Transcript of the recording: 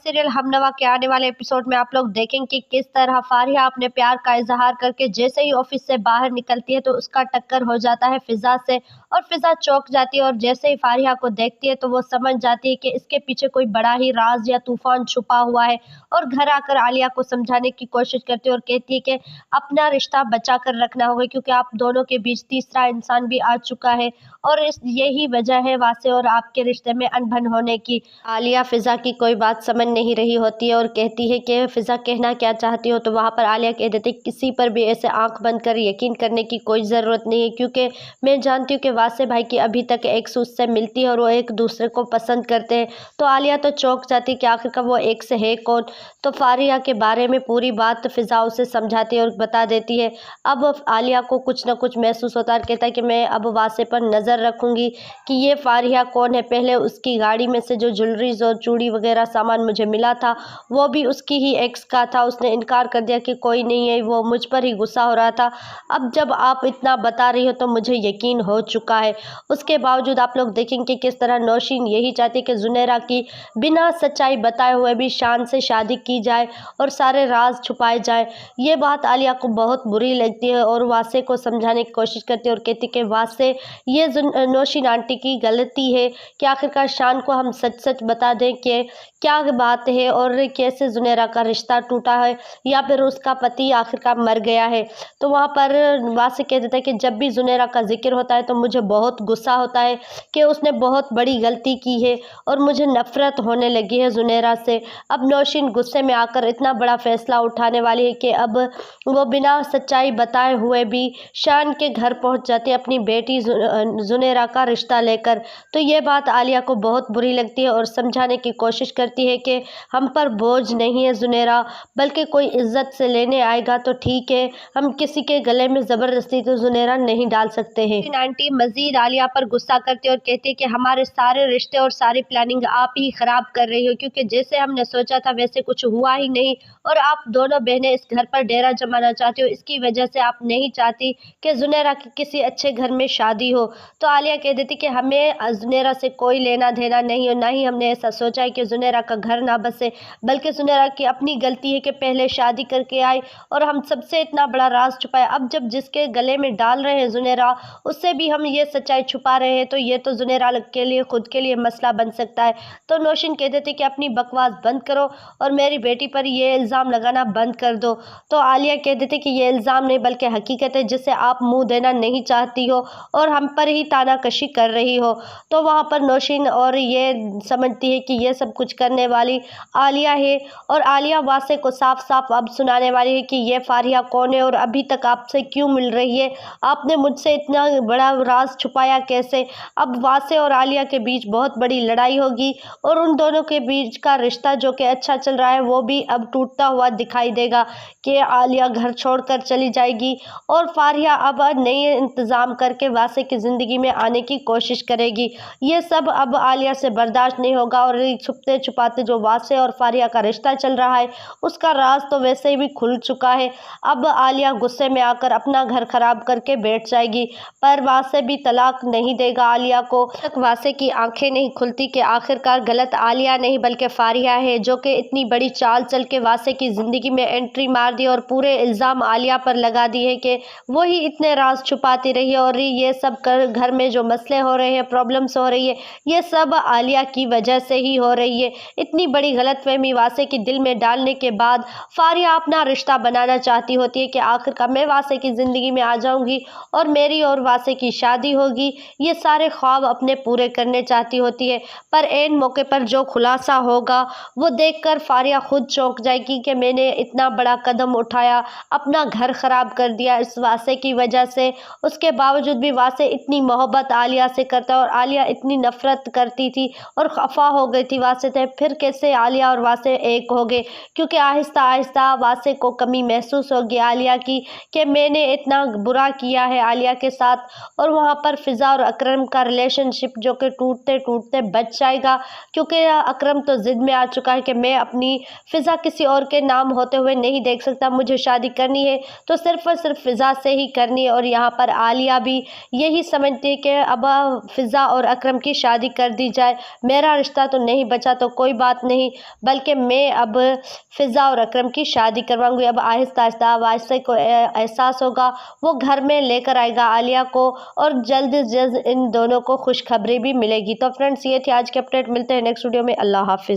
Serial हमनवा के आने वाले एपिसोड में आप लोग देखेंगे कि किस तरह फारिया अपने प्यार का इजहार करके जैसे ही ऑफिस से बाहर निकलती है तो उसका टक्कर हो जाता है फिजा से और फिजा चौंक जाती है। और जैसे ही फारिया को देखती है तो वो समझ जाती है कि इसके पीछे कोई बड़ा ही राज या तूफान छुपा हुआ है। और घर आकर आलिया को समझाने की कोशिश करती है और कहती है कि अपना रिश्ता बचा कर रखना होगा क्योंकि आप दोनों के बीच तीसरा इंसान भी आ चुका है और यही वजह है वासे और आपके रिश्ते में अनबन होने की। आलिया फिजा की कोई बात समझ नहीं रही होती है और कहती है कि फिजा कहना क्या चाहती हो। तो वहाँ पर आलिया कह देती है किसी पर भी ऐसे आंख बंद कर यकीन करने की कोई ज़रूरत नहीं है क्योंकि मैं जानती हूँ कि वासे भाई की अभी तक एक से उससे मिलती है और वो एक दूसरे को पसंद करते हैं। तो आलिया तो चौंक जाती है कि आखिरकार वो एक से है कौन। तो फारिया के बारे में पूरी बात फिजा उसे समझाती है और बता देती है। अब आलिया को कुछ ना कुछ महसूस होता है, कहता है कि मैं अब वासे पर नज़र रखूँगी कि ये फारिया कौन है। पहले उसकी गाड़ी में से जो ज्वेलरीज और चूड़ी वगैरह सामान मुझे मिला था वो भी उसकी ही एक्स का था। उसने इनकार कर दिया कि कोई नहीं है, वो मुझ पर ही गुस्सा हो रहा था। अब जब आप इतना बता रही हो तो मुझे यकीन हो चुका है। उसके बावजूद आप लोग देखेंगे किस तरह नौशीन यही चाहती है कि जुनेरा की बिना सच्चाई बताए हुए भी शान से शादी की जाए और सारे राज छुपाए जाए। ये बात आलिया को बहुत बुरी लगती है और वासे को समझाने की कोशिश करती है और कहती है कि वासे ये नौशीन आंटी की गलती है कि आखिरकार शान को हम सच सच बता दें कि क्या बात है और कैसे जुनेरा का रिश्ता टूटा है या फिर उसका पति आखिरकार मर गया है। तो वहाँ पर वासे कह देता है कि जब भी जुनेरा का जिक्र होता है तो मुझे बहुत गुस्सा होता है कि उसने बहुत बड़ी गलती की है और मुझे नफरत होने लगी है जुनेरा से। अब नौशीन गुस्से में आकर इतना बड़ा फैसला उठाने वाली है कि अब वो बिना सच्चाई बताए हुए भी शान के घर पहुँच जाती है अपनी बेटी जुनेरा का रिश्ता लेकर। तो ये बात आलिया को बहुत बुरी लगती है और समझाने की कोशिश करती है कि हम पर बोझ नहीं है जुनेरा, बल्कि कोई इज्जत से लेने आएगा तो ठीक है, हम किसी के गले में ज़बरदस्ती तो जुनेरा नहीं डाल सकते हैं। आंटी मजीद आलिया पर गुस्सा करती है और कहती है कि हमारे सारे रिश्ते और सारी प्लानिंग आप ही खराब कर रही हो क्योंकि जैसे हमने सोचा था वैसे कुछ हुआ ही नहीं और आप दोनों बहनें इस घर पर डेरा जमाना चाहती हो। इसकी वजह से आप नहीं चाहती कि जुनेरा की किसी अच्छे घर में शादी हो। तो आलिया कह देती कि हमें जुनेरा से कोई लेना देना नहीं और ना ही हमने ऐसा सोचा है कि जुनेरा का घर ना बसे, बल्कि जुनेरा की अपनी गलती है कि पहले शादी करके आई और हम सबसे इतना बड़ा राज छुपाया। अब जब जिसके गले में डाल रहे हैं जुनेरा उससे भी हम ये सच्चाई छुपा रहे हैं तो ये तो जुनेरा के लिए खुद के लिए मसला बन सकता है। तो नौशीन कह देती कि अपनी बकवास बंद करो और मेरी बेटी पर ये इल्ज़ाम लगाना बंद कर दो। तो आलिया कह देती कि ये इल्ज़ाम नहीं बल्कि हकीकत है जिससे आप मुंह देना नहीं चाहती हो और हम पर ही तानाकशी कर रही हो। तो वहाँ पर नौशीन और ये समझती है कि ये सब कुछ करने वाली आलिया है और आलिया वासे को साफ साफ अब सुनाने वाली है कि ये फारिया कौन है और अभी तक आपसे क्यों मिल रही है, आपने मुझसे इतना बड़ा राज छुपाया कैसे। अब वासे और आलिया के बीच बहुत बड़ी लड़ाई होगी और उन दोनों के बीच का रिश्ता जो कि अच्छा चल रहा है वो भी अब टूटता हुआ दिखाई देगा कि आलिया घर छोड़कर चली जाएगी और फारिया अब नए इंतज़ाम करके वासे की ज़िंदगी में आने की कोशिश करेगी। ये सब अब आलिया से बर्दाश्त नहीं होगा और छुपते छुपाते जो वासे और फारिया का रिश्ता चल रहा है उसका राज तो वैसे भी खुल चुका है। अब आलिया गुस्से में आकर अपना घर खराब करके बैठ जाएगी पर वासे भी तलाक नहीं देगा आलिया को। तक वासे की आंखें नहीं खुलती कि आखिरकार गलत आलिया नहीं बल्कि फारिया है जो कि इतनी बड़ी चाल चल के वासे की ज़िंदगी में एंट्री मार दी और पूरे इल्ज़ाम आलिया पर लगा दिए कि वही इतने राज छुपाती रही है और ये सब घर में जो मसले हो रहे हैं प्रॉब्लम्स हो रही है ये सब आलिया की वजह से ही हो रही है। इतनी बड़ी गलतफहमी वासे के दिल में डालने के बाद फारिया अपना रिश्ता बनाना चाहती होती है कि आखिरकार मैं वासे की ज़िंदगी में आ जाऊंगी और मेरी और वासे की शादी होगी। ये सारे ख्वाब अपने पूरे करने चाहती होती है पर ऐन मौके पर जो खुलासा होगा वो देखकर फारिया खुद चौंक जाएगी कि मैंने इतना बड़ा कदम उठाया, अपना घर ख़राब कर दिया इस वासे की वजह से। उसके बावजूद भी वासे इतनी मोहब्बत आलिया से करता और आलिया इतनी नफ़रत करती थी और खफा हो गई थी वासे से। फिर कैसे आलिया और वासे एक हो गए क्योंकि आहिस्ता आहिस्ता वासे को कमी महसूस होगी आलिया की कि मैंने इतना बुरा किया है आलिया के साथ। और वहाँ पर फिजा और अकरम का रिलेशनशिप जो कि टूटते टूटते बच जाएगा क्योंकि अकरम तो ज़िद में आ चुका है कि मैं अपनी फिजा किसी और के नाम होते हुए नहीं देख सकता, मुझे शादी करनी है तो सिर्फ और सिर्फ फिजा से ही करनी है। और यहाँ पर आलिया भी यही समझती है कि अब फिजा और अकरम की शादी कर दी जाए, मेरा रिश्ता तो नहीं बचा तो कोई बात नहीं। نہیں بلکہ میں اب فضا اور اکرم کی شادی کرواؤں گی۔ اب آہستہ آہستہ وائسے کو احساس ہوگا، وہ گھر میں لے کر آئے گا عالیہ کو اور جلد ان دونوں کو خوشخبری بھی ملے گی۔ تو فرینڈس، یہ تھی آج کی اپڈیٹ، ملتے ہیں نیکسٹ ویڈیو میں۔ اللہ حافظ۔